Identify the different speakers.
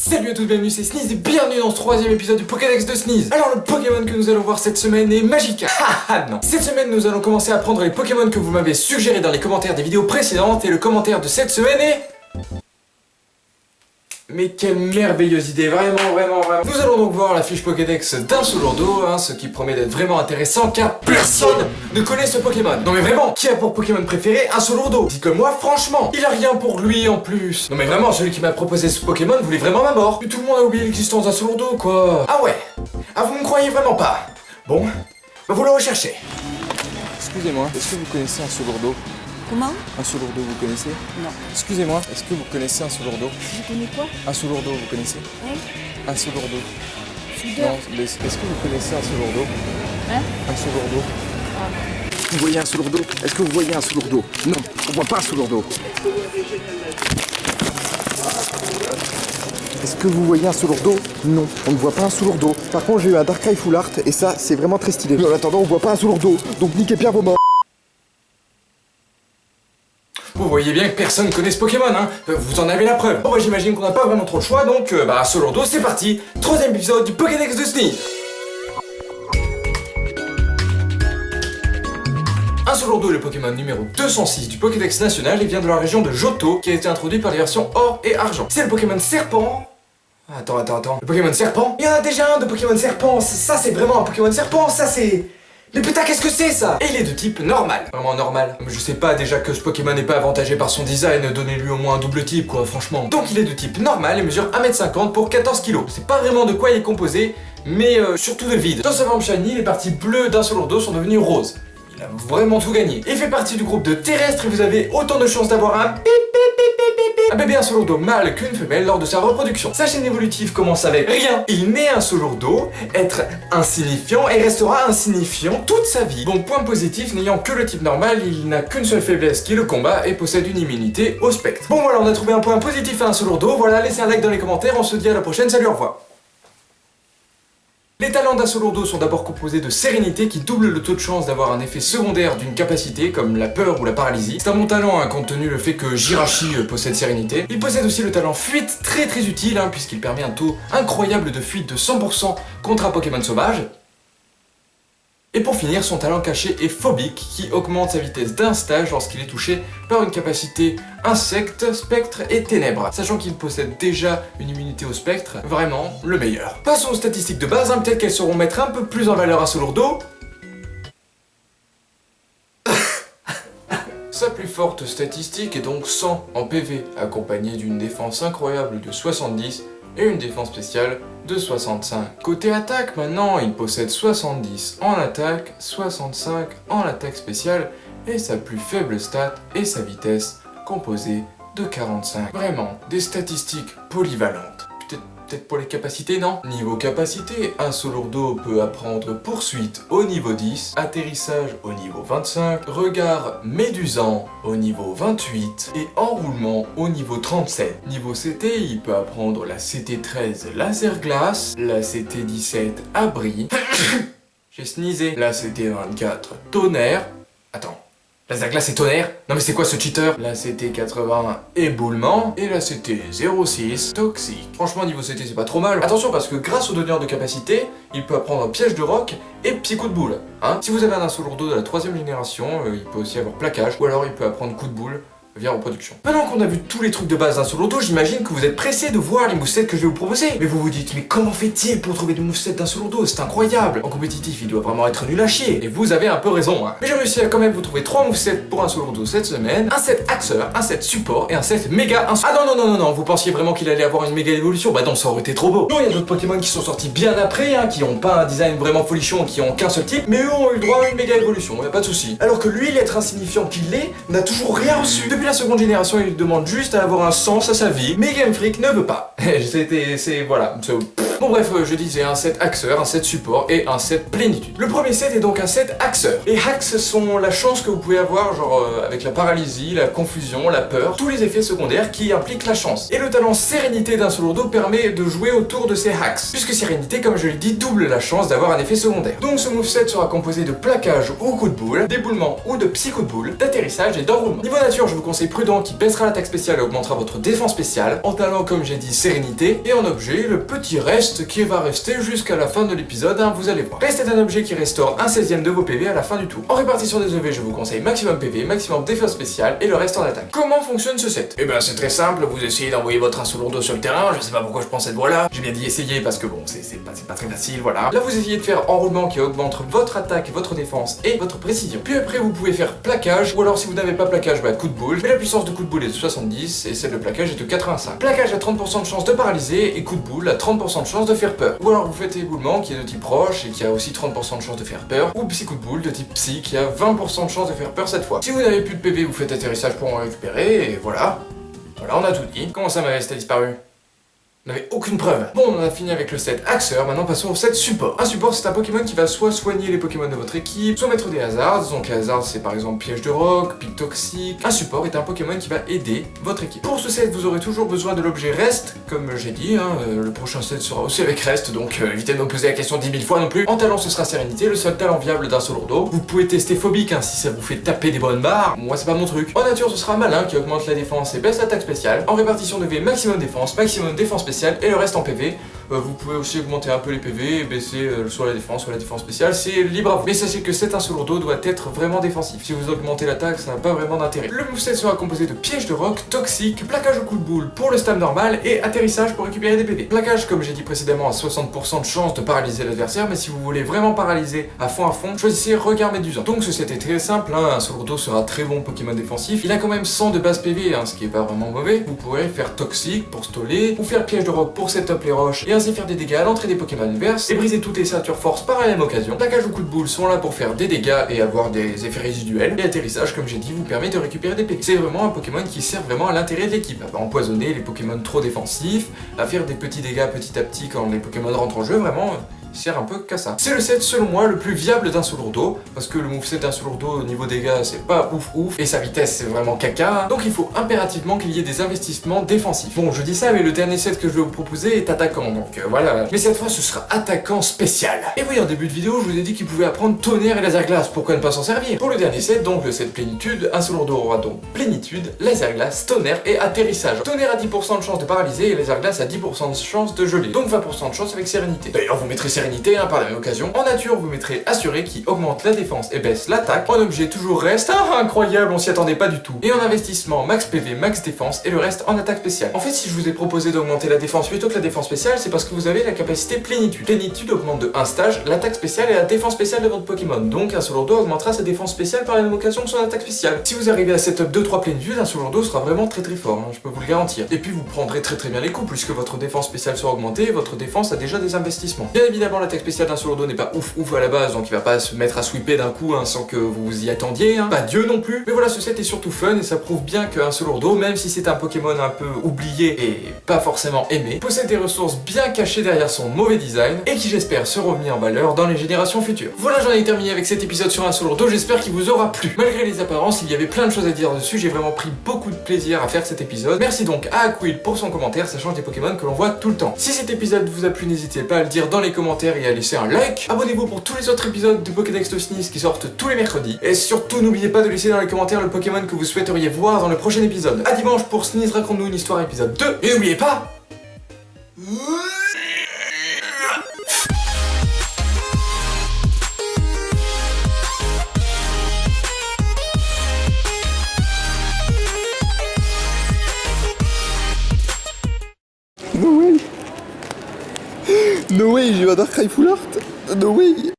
Speaker 1: Salut à tous, bienvenue, c'est Sneeze et bienvenue dans ce troisième épisode du Pokédex de Sneeze. Alors le Pokémon que nous allons voir cette semaine est Magikarp. Haha non. Cette semaine nous allons commencer à prendre les Pokémon que vous m'avez suggérés dans les commentaires des vidéos précédentes et le commentaire de cette semaine est... Mais quelle merveilleuse idée, vraiment. Nous allons donc voir la fiche Pokédex d'un Solourdo, ce qui promet d'être vraiment intéressant car personne ne connaît ce Pokémon. Non mais vraiment, qui a pour Pokémon préféré un Solourdo? Dites-le moi franchement, il a rien pour lui en plus. Non mais vraiment, celui qui m'a proposé ce Pokémon voulait vraiment ma mort. Mais tout le monde a oublié l'existence d'un Solourdo quoi. Ah ouais, ah vous me croyez vraiment pas? Bon, bah vous le recherchez.
Speaker 2: Excusez-moi, est-ce que vous connaissez un Solourdo?
Speaker 3: Comment?
Speaker 2: Un Solourdo, vous connaissez?
Speaker 3: Non.
Speaker 2: Excusez-moi, est-ce que vous connaissez un Solourdo?
Speaker 3: Je connais quoi?
Speaker 2: Un Solourdo, vous connaissez?
Speaker 3: Hein?
Speaker 2: Un Solourdo.
Speaker 3: Soudeur?
Speaker 2: Non, mais est-ce que vous connaissez un Solourdo?
Speaker 3: Hein?
Speaker 2: Un Solourdo.
Speaker 3: Ah non.
Speaker 4: Vous voyez un Solourdo? Est-ce que vous voyez un Solourdo? Non, on voit pas un Solourdo. Est-ce que vous voyez un Solourdo? Non, on ne voit pas un Solourdo. Par contre, j'ai eu un Darkrai Full Art et ça, c'est vraiment très stylé. Mais en attendant, on voit pas un Solourdo. Donc niquez bien vos morts.
Speaker 1: Vous voyez bien que personne connaît ce Pokémon, vous en avez la preuve. Bon bah j'imagine qu'on n'a pas vraiment trop le choix, donc Solourdo c'est parti. Troisième épisode du Pokédex de Sneeze. Un Solourdo est le Pokémon numéro 206 du Pokédex national et vient de la région de Johto, qui a été introduit par les versions or et argent. C'est le Pokémon serpent. Attends. Le Pokémon serpent? Il y en a déjà un de Pokémon serpent, ça c'est vraiment un Pokémon serpent, ça c'est... Mais putain, qu'est-ce que c'est ça? Et il est de type normal. Vraiment normal. Je sais pas déjà que ce Pokémon n'est pas avantagé par son design, donnez-lui au moins un double type quoi, franchement. Donc il est de type normal et mesure 1m50 pour 14 kg. C'est pas vraiment de quoi il est composé, mais surtout de vide. Dans sa forme shiny, les parties bleues d'un Solourdo sont devenues roses. Il a vraiment tout gagné. Il fait partie du groupe de terrestres et vous avez autant de chances d'avoir un un bébé un Solourdo mâle qu'une femelle lors de sa reproduction. Sa chaîne évolutive commence avec rien. Il naît un Solourdo, être insignifiant et restera insignifiant toute sa vie. Bon, point positif, n'ayant que le type normal, il n'a qu'une seule faiblesse qui est le combat et possède une immunité au spectre. Bon voilà, on a trouvé un point positif à un Solourdo, voilà, laissez un like dans les commentaires, on se dit à la prochaine, salut, au revoir. Les talents d'un Solourdo sont d'abord composés de sérénité qui double le taux de chance d'avoir un effet secondaire d'une capacité comme la peur ou la paralysie. C'est un bon talent compte tenu le fait que Jirachi possède sérénité. Il possède aussi le talent fuite très utile puisqu'il permet un taux incroyable de fuite de 100% contre un Pokémon sauvage. Et pour finir, son talent caché est phobique, qui augmente sa vitesse d'un stage lorsqu'il est touché par une capacité insecte, spectre et ténèbres. Sachant qu'il possède déjà une immunité au spectre, vraiment le meilleur. Passons aux statistiques de base, peut-être qu'elles sauront mettre un peu plus en valeur un Solourdo. Sa plus forte statistique est donc 100 en PV, accompagnée d'une défense incroyable de 70 et une défense spéciale de 65. Côté attaque maintenant, il possède 70 en attaque, 65 en attaque spéciale et sa plus faible stat est sa vitesse composée de 45. Vraiment, des statistiques polyvalentes. Peut-être pour les capacités, non? Niveau capacité, un Solourdo peut apprendre poursuite au niveau 10, atterrissage au niveau 25, regard médusant au niveau 28 et enroulement au niveau 37. Niveau CT, il peut apprendre la CT13 laser glace, la CT17 abri, j'ai sneezé, la CT24 tonnerre, attends. Laser glace et tonnerre? Non mais c'est quoi ce cheater? La CT80 éboulement et la CT06 toxique. Franchement niveau CT c'est pas trop mal. Attention parce que grâce au donneur de capacité, il peut apprendre piège de roc et psy coup de boule. Si vous avez un Solourdo de la 3ème génération, il peut aussi avoir plaquage ou alors il peut apprendre coup de boule via reproduction. Maintenant qu'on a vu tous les trucs de base d'un Solourdo, j'imagine que vous êtes pressés de voir les moveset que je vais vous proposer. Mais vous vous dites, mais comment fait-il pour trouver des moveset d'un Solourdo? C'est incroyable. En compétitif, il doit vraiment être nul à chier. Et vous avez un peu raison, Mais j'ai réussi à quand même vous trouver 3 moveset pour un Solourdo cette semaine. Un set Axeur, un set support et un set méga. Ah non, vous pensiez vraiment qu'il allait avoir une méga évolution? Bah non, ça aurait été trop beau. Non, il y a d'autres Pokémon qui sont sortis bien après, qui ont pas un design vraiment folichon, qui ont qu'un seul type, mais eux ont eu le droit à une méga évolution, y a pas de souci. Alors que lui, l'être insignifiant qu'il l'est, n'a toujours rien reçu. Depuis la seconde génération, il demande juste à avoir un sens à sa vie, mais Game Freak ne veut pas. Voilà. Bon bref, je disais un set Axeur, un set support et un set plénitude. Le premier set est donc un set Axeur. Les hacks sont la chance que vous pouvez avoir, genre avec la paralysie, la confusion, la peur, tous les effets secondaires qui impliquent la chance. Et le talent sérénité d'un solo lourdeau permet de jouer autour de ces hacks, puisque sérénité, comme je l'ai dit, double la chance d'avoir un effet secondaire. Donc ce moveset sera composé de plaquage ou coup de boule, d'éboulement ou de psy-coup de boule, d'atterrissage et d'enroulement. Niveau nature, je vous conseille prudent qui baissera l'attaque spéciale et augmentera votre défense spéciale. En talent, comme j'ai dit, sérénité. Et en objet, le petit reste qui va rester jusqu'à la fin de l'épisode, hein, vous allez voir. Reste est un objet qui restaure un 16e de vos PV à la fin du tour. En répartition des EV, je vous conseille maximum PV, maximum défense spéciale et le reste en attaque. Comment fonctionne ce set? Eh ben c'est très simple, vous essayez d'envoyer votre un solo lourdeau sur le terrain, je sais pas pourquoi je prends cette voie là, j'ai bien dit essayer parce que bon, c'est pas très facile, voilà. Là vous essayez de faire enroulement qui augmente votre attaque, votre défense et votre précision. Puis après vous pouvez faire plaquage, ou alors si vous n'avez pas plaquage, bah coup de boule, mais la puissance de coup de boule est de 70 et celle de plaquage est de 85. Plaquage a 30% de chance de paralyser et coup de boule a 30% de chance de faire peur. Ou alors vous faites éboulement qui est de type roche et qui a aussi 30% de chance de faire peur, ou psy coup de boule de type psy qui a 20% de chance de faire peur cette fois. Si vous n'avez plus de PV, vous faites atterrissage pour en récupérer et voilà. Voilà, on a tout dit. Comment ça, ma veste a disparu? On n'avait aucune preuve. Bon, on en a fini avec le set Axeur, maintenant passons au set Support. Un support, c'est un Pokémon qui va soit soigner les Pokémon de votre équipe, soit mettre des hazards. Donc les hazards, c'est par exemple piège de roc, pic toxique. Un support est un Pokémon qui va aider votre équipe. Pour ce set, vous aurez toujours besoin de l'objet Reste, comme j'ai dit, hein, le prochain set sera aussi avec Reste, donc évitez de me poser la question 10 000 fois non plus. En talent, ce sera Sérénité, le seul talent viable d'un solo lourdeau. Vous pouvez tester Phobique, hein, si ça vous fait taper des bonnes barres. Moi, c'est pas mon truc. En nature, ce sera Malin, qui augmente la défense et baisse l'attaque spéciale. En répartition de V, maximum défense spéciale et le reste en PV. Vous pouvez aussi augmenter un peu les PV et baisser soit la défense spéciale, c'est libre à vous. Mais sachez que cet un solo lourdeau doit être vraiment défensif. Si vous augmentez l'attaque, ça n'a pas vraiment d'intérêt. Le moveset sera composé de piège de roc, toxique, plaquage au coup de boule pour le stam normal et atterrissage pour récupérer des PV. Plaquage, comme j'ai dit précédemment, a 60% de chance de paralyser l'adversaire, mais si vous voulez vraiment paralyser à fond, choisissez regard médusant. Donc ce set est très simple, hein, un solo lourdeau sera très bon Pokémon défensif. Il a quand même 100 de base PV, hein, ce qui est pas vraiment mauvais. Vous pourrez faire toxique pour stoller, ou faire piège de roc pour setup les roches et ainsi faire des dégâts à l'entrée des Pokémon adverses et briser toutes les ceintures force par la même occasion. Plaquage ou coup de boule sont là pour faire des dégâts et avoir des effets résiduels. Et atterrissage, comme j'ai dit, vous permet de récupérer des PV. C'est vraiment un Pokémon qui sert vraiment à l'intérêt de l'équipe, à empoisonner les Pokémon trop défensifs, à faire des petits dégâts petit à petit quand les Pokémon rentrent en jeu, vraiment. Il sert un peu qu'à ça. C'est le set selon moi le plus viable d'un solo lourdeau, parce que le moveset d'un solo lourdeau au niveau dégâts c'est pas ouf, et sa vitesse c'est vraiment caca, donc il faut impérativement qu'il y ait des investissements défensifs. Bon, je dis ça, mais le dernier set que je vais vous proposer est attaquant, donc voilà. Mais cette fois ce sera attaquant spécial. Et oui, en début de vidéo, je vous ai dit qu'il pouvait apprendre tonnerre et laser glace, pourquoi ne pas s'en servir? Pour le dernier set, donc le set plénitude, un solo lourdeau aura donc plénitude, laser glace, tonnerre et atterrissage. Tonnerre a 10% de chance de paralyser et laser glace a 10% de chance de geler, donc 20% de chance avec sérénité. D'ailleurs, vous mettrez sérénité, hein, par la même occasion. En nature, vous mettrez assuré qui augmente la défense et baisse l'attaque. En objet, toujours reste. Ah, incroyable, on s'y attendait pas du tout. Et en investissement, max PV, max défense et le reste en attaque spéciale. En fait, si je vous ai proposé d'augmenter la défense plutôt que la défense spéciale, c'est parce que vous avez la capacité plénitude. Plénitude augmente de 1 stage l'attaque spéciale et la défense spéciale de votre Pokémon. Donc un solo lourdeau augmentera sa défense spéciale par la même occasion que son attaque spéciale. Si vous arrivez à setup 2-3 plénitude, un solo lourdeau sera vraiment très fort, hein, je peux vous le garantir. Et puis vous prendrez très bien les coups, puisque votre défense spéciale sera augmentée et votre défense a déjà des investissements. Bien évidemment, l'attaque spéciale d'un solo lourdeau n'est pas ouf à la base, donc il va pas se mettre à sweeper d'un coup, hein, sans que vous vous y attendiez, hein. Pas Dieu non plus. Mais voilà, ce set est surtout fun et ça prouve bien qu'un solo lourdeau, même si c'est un Pokémon un peu oublié et pas forcément aimé, possède des ressources bien cachées derrière son mauvais design et qui j'espère seront mis en valeur dans les générations futures. Voilà, j'en ai terminé avec cet épisode sur un solo lourdeau, j'espère qu'il vous aura plu. Malgré les apparences, il y avait plein de choses à dire dessus, j'ai vraiment pris beaucoup de plaisir à faire cet épisode. Merci donc à Aquil pour son commentaire, ça change des Pokémon que l'on voit tout le temps. Si cet épisode vous a plu, n'hésitez pas à le dire dans les commentaires et à laisser un like. Abonnez-vous pour tous les autres épisodes de Pokédex de Sneeze qui sortent tous les mercredis. Et surtout, n'oubliez pas de laisser dans les commentaires le Pokémon que vous souhaiteriez voir dans le prochain épisode. À dimanche pour Sneeze raconte-nous une histoire épisode 2. Et n'oubliez pas...
Speaker 4: No way! No way, j'ai eu un Darkrai Full Art! No way!